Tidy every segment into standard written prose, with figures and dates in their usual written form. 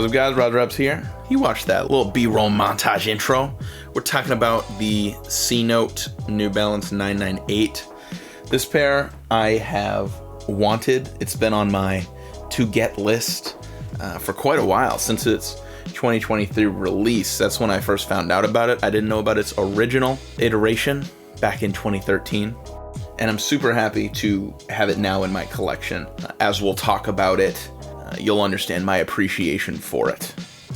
What's up guys, Rod Reps here. You watched that little B-roll montage intro. We're talking about the C-Note New Balance 998. This pair I have wanted. It's been on my to-get list for quite a while, since its 2023 release. That's when I first found out about it. I didn't know about its original iteration back in 2013. And I'm super happy to have it now in my collection. As we'll talk about it, you'll understand my appreciation for it.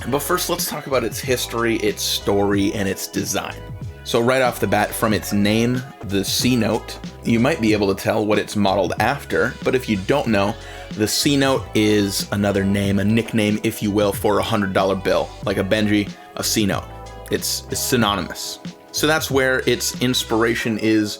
But first, let's talk about its history, its story, and its design. So right off the bat, from its name, the C-Note, you might be able to tell what it's modeled after, but if you don't know, the C-Note is another name, a nickname, if you will, for a $100 bill. Like a Benji, a C-Note. It's synonymous. So that's where its inspiration is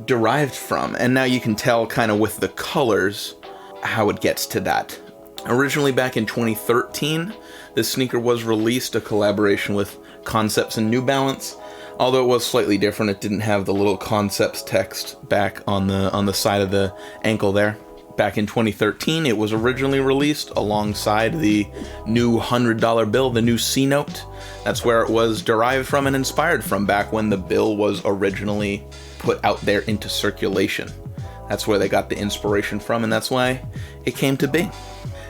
derived from, and now you can tell kind of with the colors how it gets to that. Originally back in 2013, this sneaker was released, a collaboration with Concepts and New Balance. Although it was slightly different, it didn't have the little Concepts text back on the side of the ankle there. Back in 2013, it was originally released alongside the new $100 bill, the new C-Note. That's where it was derived from and inspired from back when the bill was originally put out there into circulation. That's where they got the inspiration from, and that's why it came to be.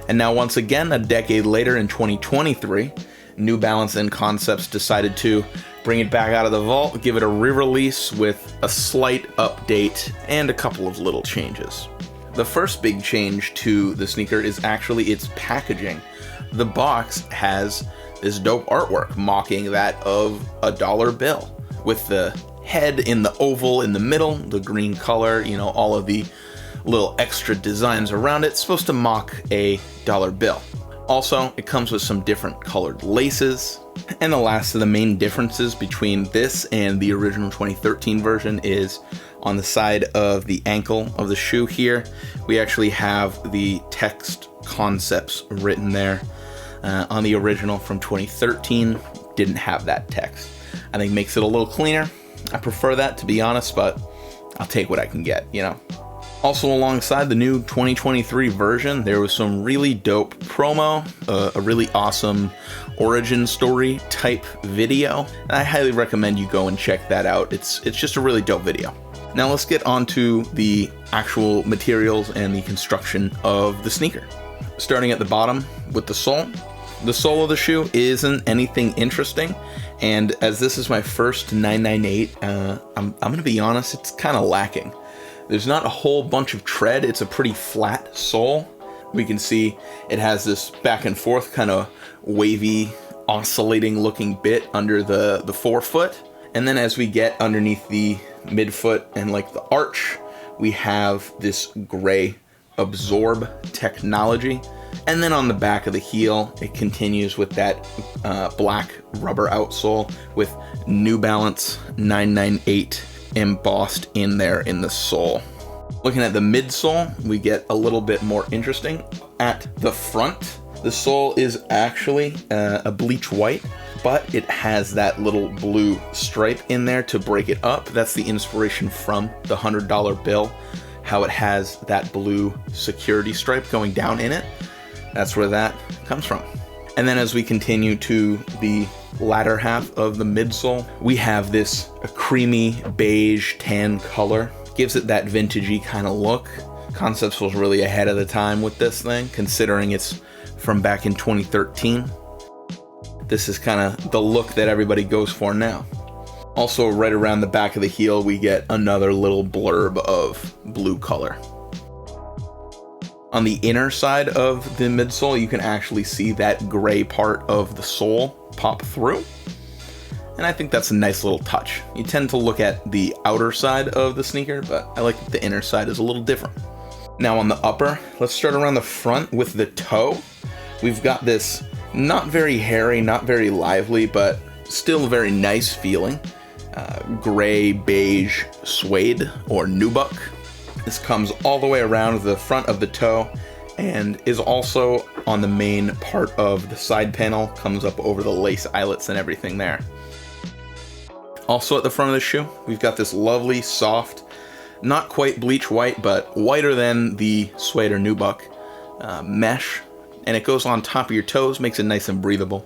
And now once again, a decade later in 2023, New Balance and Concepts decided to bring it back out of the vault, give it a re-release with a slight update and a couple of little changes. The first big change to the sneaker is actually its packaging. The box has this dope artwork mocking that of a dollar bill, with the head in the oval in the middle, the green color, you know, all of the little extra designs around it. It's supposed to mock a dollar bill. Also, it comes with some different colored laces. And the last of the main differences between this and the original 2013 version is on the side of the ankle of the shoe here, we actually have the text Concepts written there. On the original from 2013, didn't have that text. I think makes it a little cleaner. I prefer that, to be honest, but I'll take what I can get, you know. Also alongside the new 2023 version, there was some really dope promo, a really awesome origin story type video. And I highly recommend you go and check that out. It's just a really dope video. Now let's get on to the actual materials and the construction of the sneaker. Starting at the bottom with the sole. The sole of the shoe isn't anything interesting, and as this is my first 998, I'm gonna be honest, it's kind of lacking. There's not a whole bunch of tread. It's a pretty flat sole. We can see it has this back and forth kind of wavy, oscillating looking bit under the forefoot. And then as we get underneath the midfoot and like the arch, we have this gray absorb technology. And then on the back of the heel, it continues with that black rubber outsole with New Balance 998 embossed in there in the sole. Looking at the midsole, we get a little bit more interesting. At the front, the sole is actually a bleach white, but it has that little blue stripe in there to break it up. That's the inspiration from the $100 bill, how it has that blue security stripe going down in it. That's where that comes from. And then as we continue to the latter half of the midsole, we have this creamy beige tan color. Gives it that vintagey kind of look. Concepts was really ahead of the time with this thing, considering it's from back in 2013. This is kind of the look that everybody goes for now. Also, right around the back of the heel, we get another little blurb of blue color. On the inner side of the midsole, you can actually see that gray part of the sole pop through. And I think that's a nice little touch. You tend to look at the outer side of the sneaker, but I like that the inner side is a little different. Now on the upper, let's start around the front with the toe. We've got this not very hairy, not very lively, but still very nice feeling gray beige suede or nubuck. This comes all the way around the front of the toe and is also on the main part of the side panel, comes up over the lace eyelets and everything there. Also at the front of the shoe, we've got this lovely, soft, not quite bleach white, but whiter than the suede or nubuck mesh and it goes on top of your toes, makes it nice and breathable.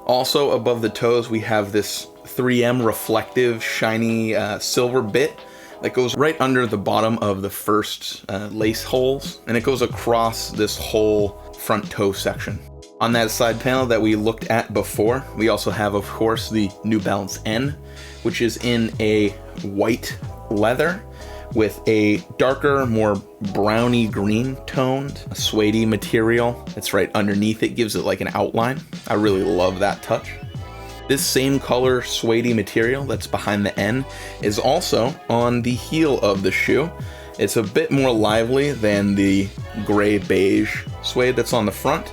Also above the toes, we have this 3M reflective shiny silver bit that goes right under the bottom of the first lace holes, and it goes across this whole front toe section. On that side panel that we looked at before, we also have, of course, the New Balance N, which is in a white leather with a darker, more browny green toned, suede material that's right underneath it, gives it like an outline. I really love that touch. This same color suede material that's behind the N is also on the heel of the shoe. It's a bit more lively than the gray beige suede that's on the front,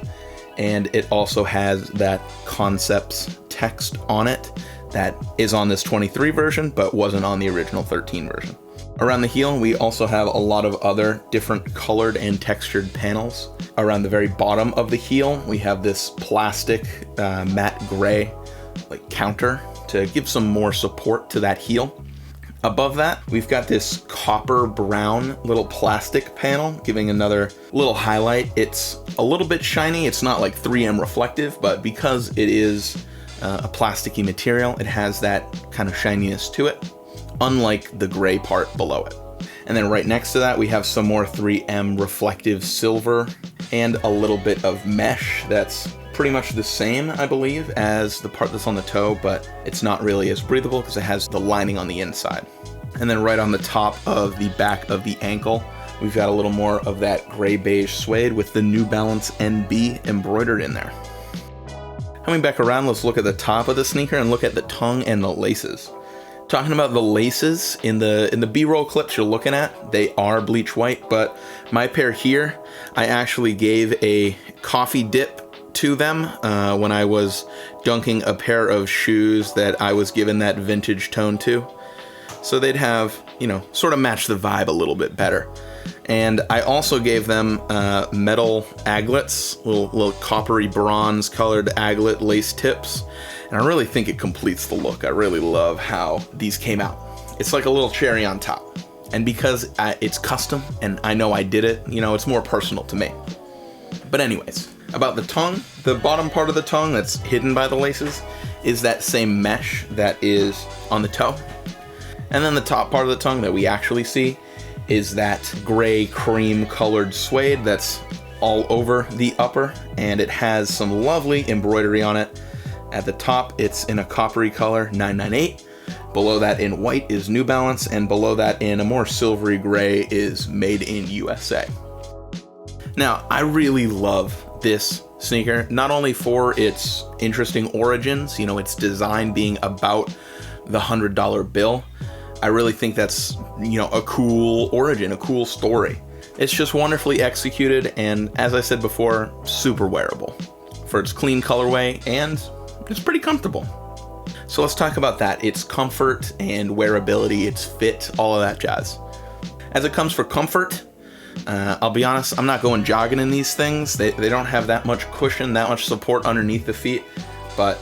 and it also has that Concepts text on it that is on this 23 version but wasn't on the original 13 version. Around the heel, we also have a lot of other different colored and textured panels. Around the very bottom of the heel, we have this plastic matte gray like counter to give some more support to that heel. Above that, we've got this copper brown little plastic panel, giving another little highlight. It's a little bit shiny. It's not like 3M reflective, but because it is a plasticky material, it has that kind of shininess to it, unlike the gray part below it. And then right next to that, we have some more 3M reflective silver and a little bit of mesh that's pretty much the same, I believe, as the part that's on the toe, but it's not really as breathable because it has the lining on the inside. And then right on the top of the back of the ankle, we've got a little more of that gray beige suede with the New Balance NB embroidered in there. Coming back around, let's look at the top of the sneaker and look at the tongue and the laces. Talking about the laces, in the B-roll clips you're looking at, they are bleach white, but my pair here, I actually gave a coffee dip to them when I was dunking a pair of shoes that I was given that vintage tone to. So they'd have, you know, sort of match the vibe a little bit better. And I also gave them metal aglets, little coppery bronze colored aglet lace tips. And I really think it completes the look. I really love how these came out. It's like a little cherry on top. And because it's custom and I know I did it, you know, it's more personal to me. But anyways, about the tongue, the bottom part of the tongue that's hidden by the laces is that same mesh that is on the toe. And then the top part of the tongue that we actually see is that gray cream colored suede that's all over the upper, and it has some lovely embroidery on it. At the top, it's in a coppery color, 998. Below that in white is New Balance, and below that in a more silvery gray is Made in USA. Now, I really love this sneaker, not only for its interesting origins, you know, its design being about the $100 bill. I really think that's, you know, a cool origin, a cool story. It's just wonderfully executed, and as I said before, super wearable for its clean colorway, and it's pretty comfortable. So let's talk about that. Its comfort and wearability, its fit, all of that jazz. As it comes for comfort, I'll be honest, I'm not going jogging in these things. They don't have that much cushion, that much support underneath the feet, but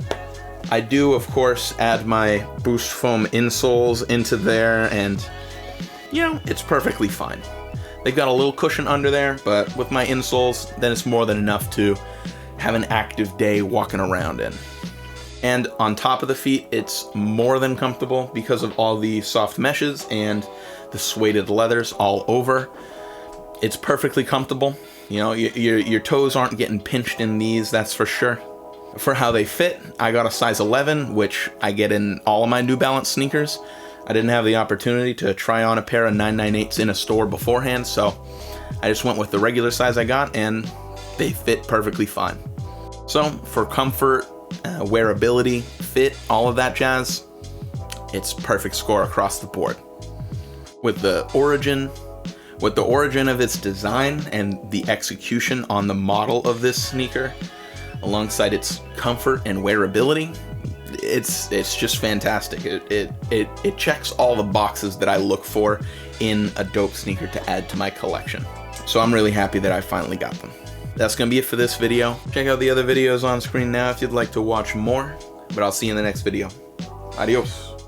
I do, of course, add my Boost Foam insoles into there, and, you know, it's perfectly fine. They've got a little cushion under there, but with my insoles, then it's more than enough to have an active day walking around in. And on top of the feet, it's more than comfortable because of all the soft meshes and the suede leathers all over. It's perfectly comfortable. You know, your toes aren't getting pinched in these, that's for sure. For how they fit, I got a size 11, which I get in all of my New Balance sneakers. I didn't have the opportunity to try on a pair of 998s in a store beforehand, so I just went with the regular size I got, and they fit perfectly fine. So for comfort, wearability, fit, all of that jazz, it's perfect score across the board. With the origin of its design and the execution on the model of this sneaker, alongside its comfort and wearability, it's just fantastic. It checks all the boxes that I look for in a dope sneaker to add to my collection. So I'm really happy that I finally got them. That's gonna be it for this video. Check out the other videos on screen now if you'd like to watch more, but I'll see you in the next video. Adios.